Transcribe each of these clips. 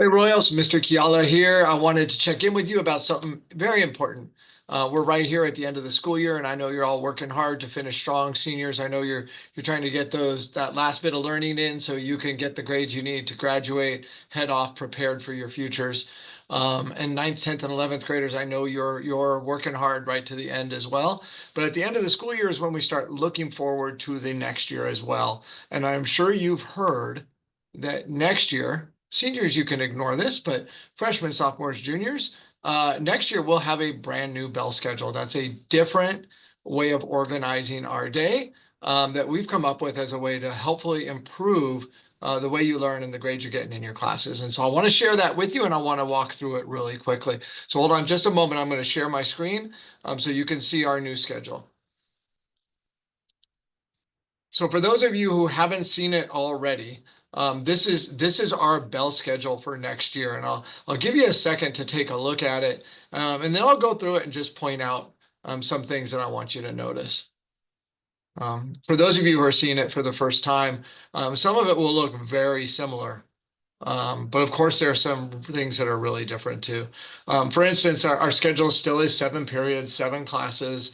Hey Royals, Mr. Kiala here. I wanted to check in with you about something very important. We're right here at the end of the school year, and I know you're all working hard to finish strong. Seniors, I know you're trying to get that last bit of learning in so you can get the grades you need to graduate, head off prepared for your futures. And ninth, 10th, and 11th graders, I know you're working hard right to the end as well. But at the end of the school year is when we start looking forward to the next year as well. And I'm sure you've heard that next year, seniors, you can ignore this, but freshmen, sophomores, juniors, next year we'll have a brand new bell schedule. That's a different way of organizing our day that we've come up with as a way to helpfully improve the way you learn and the grades you're getting in your classes. And so I want to share that with you, and I want to walk through it really quickly. So hold on just a moment. I'm going to share my screen so you can see our new schedule. So for those of you who haven't seen it already, this is our bell schedule for next year, and I'll give you a second to take a look at it, and then I'll go through it and just point out some things that I want you to notice. For those of you who are seeing it for the first time, some of it will look very similar. But of course, there are some things that are really different too. For instance, our schedule still is 7 periods, 7 classes,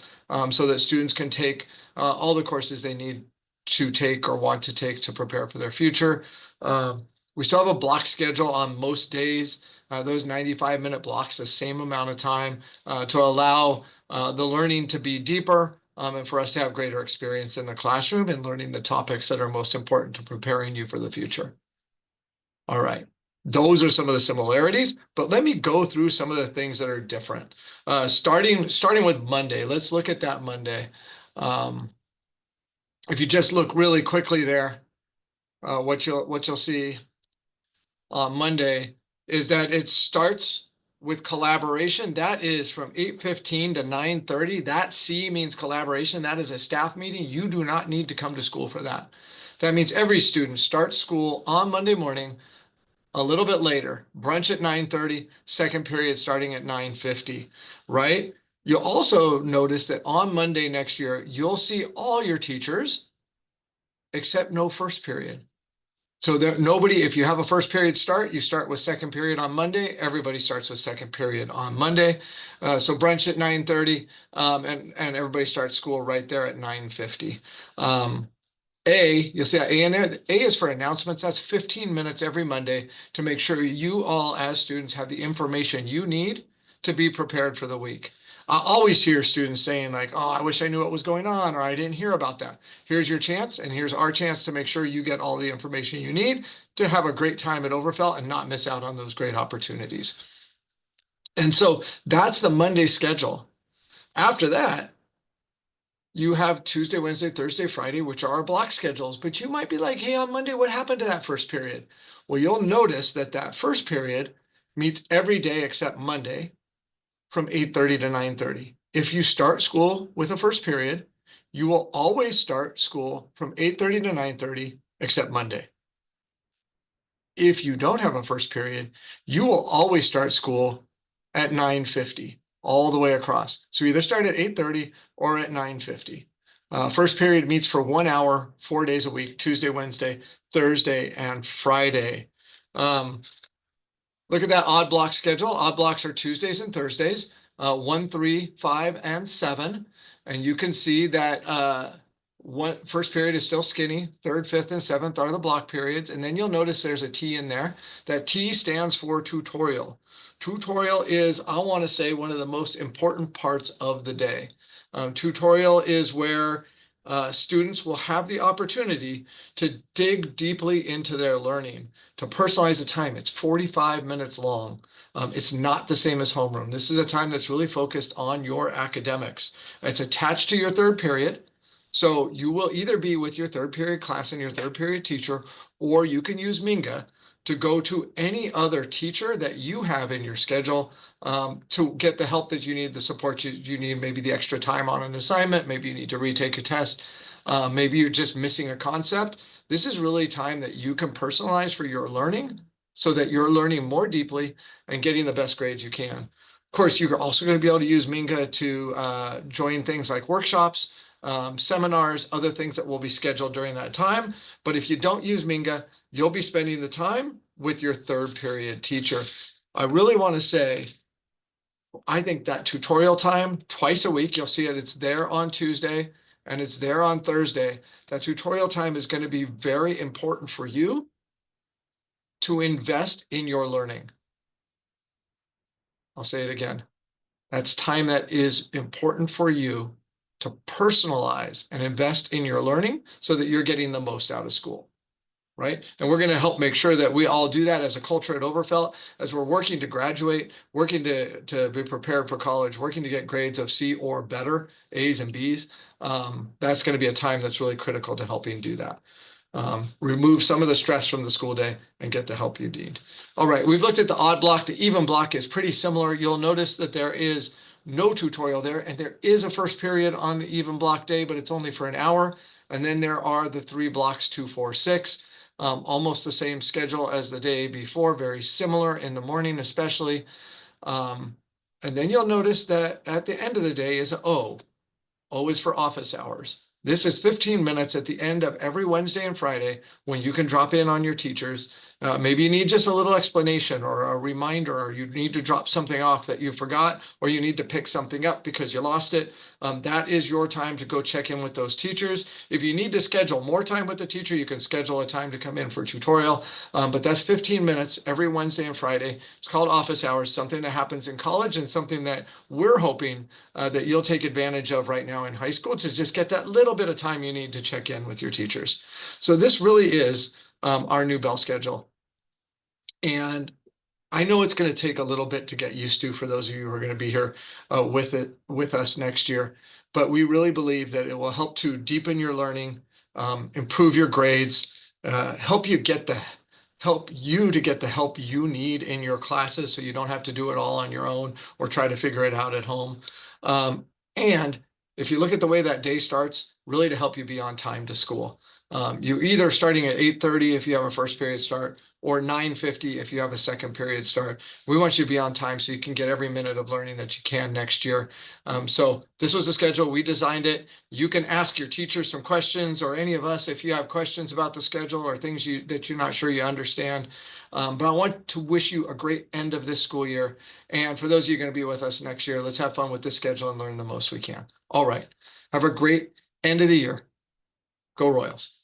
so that students can take all the courses they need to take or want to take to prepare for their future. We still have a block schedule on most days, those 95-minute blocks, the same amount of time to allow the learning to be deeper and for us to have greater experience in the classroom and learning the topics that are most important to preparing you for the future. All right. Those are some of the similarities, but let me go through some of the things that are different. Starting with Monday, let's look at that Monday. If you just look really quickly there, what you'll see on Monday is that it starts with collaboration. That is from 8:15 to 9:30. That C means collaboration. That is a staff meeting. You do not need to come to school for that. That means every student starts school on Monday morning a little bit later, brunch at 9:30, second period starting at 9:50, right? You'll also notice that on Monday next year, you'll see all your teachers except no first period. So nobody, if you have a first period start, you start with second period on Monday. Everybody starts with second period on Monday. So brunch at 9:30, and everybody starts school right there at 9:50. You'll see A in there. A is for announcements. That's 15 minutes every Monday to make sure you all as students have the information you need to be prepared for the week. I always hear students saying like, oh, I wish I knew what was going on, or I didn't hear about that. Here's your chance, and here's our chance to make sure you get all the information you need to have a great time at Overfelt and not miss out on those great opportunities. And so that's the Monday schedule. After that, you have Tuesday, Wednesday, Thursday, Friday, which are our block schedules, but you might be like, hey, on Monday, what happened to that first period? Well, you'll notice that that first period meets every day except Monday from 8:30 to 9:30. If you start school with a first period, you will always start school from 8:30 to 9:30 except Monday. If you don't have a first period, you will always start school at 9:50 all the way across. So either start at 8:30 or at 9:50. First period meets for 1 hour, 4 days a week, Tuesday, Wednesday, Thursday, and Friday. Look at that odd block schedule. Odd blocks are Tuesdays and Thursdays, 1, 3, 5, and 7. And you can see that first period is still skinny. Third, fifth, and seventh are the block periods. And then you'll notice there's a T in there. That T stands for tutorial. Tutorial is, I want to say, one of the most important parts of the day. Tutorial is where students will have the opportunity to dig deeply into their learning, to personalize the time. It's 45 minutes long. It's not the same as homeroom. This is a time that's really focused on your academics. It's attached to your third period. So you will either be with your third period class and your third period teacher, or you can use Minga to go to any other teacher that you have in your schedule to get the help that you need, the support you need, maybe the extra time on an assignment, maybe you need to retake a test, maybe you're just missing a concept. This is really time that you can personalize for your learning so that you're learning more deeply and getting the best grades you can. Of course, you're also going to be able to use Minga to join things like workshops, seminars, other things that will be scheduled during that time. But if you don't use Minga, you'll be spending the time with your third period teacher. I really want to say, I think that tutorial time twice a week, you'll see it, it's there on Tuesday and it's there on Thursday. That tutorial time is going to be very important for you to invest in your learning. I'll say it again. That's time that is important for you to personalize and invest in your learning so that you're getting the most out of school, right? And we're going to help make sure that we all do that as a culture at Overfelt, as we're working to graduate, working to be prepared for college, working to get grades of C or better, A's and B's. That's going to be a time that's really critical to helping do that. Remove some of the stress from the school day and get the help you need. All right, we've looked at the odd block. The even block is pretty similar. You'll notice that there is no tutorial there, and there is a first period on the even block day, but it's only for an hour. And then there are the 3 blocks, 2, 4, 6, almost the same schedule as the day before, very similar in the morning, especially. And then you'll notice that at the end of the day is O. O is for office hours. This is 15 minutes at the end of every Wednesday and Friday when you can drop in on your teachers. Maybe you need just a little explanation or a reminder, or you need to drop something off that you forgot, or you need to pick something up because you lost it. That is your time to go check in with those teachers. If you need to schedule more time with the teacher, you can schedule a time to come in for tutorial. But that's 15 minutes every Wednesday and Friday. It's called office hours, something that happens in college and something that we're hoping that you'll take advantage of right now in high school to just get that little bit of time you need to check in with your teachers. So this really is our new bell schedule. And I know it's going to take a little bit to get used to for those of you who are going to be here with us next year, but we really believe that it will help to deepen your learning, improve your grades, help you to get the help you need in your classes so you don't have to do it all on your own or try to figure it out at home. And if you look at the way that day starts, really to help you be on time to school. You either starting at 8:30 if you have a first period start, or 9:50 if you have a second period start. We want you to be on time so you can get every minute of learning that you can next year. So this was the schedule. We designed it. You can ask your teachers some questions, or any of us if you have questions about the schedule or things that you're not sure you understand. But I want to wish you a great end of this school year. And for those of you going to be with us next year, let's have fun with this schedule and learn the most we can. All right. Have a great end of the year. Go Royals.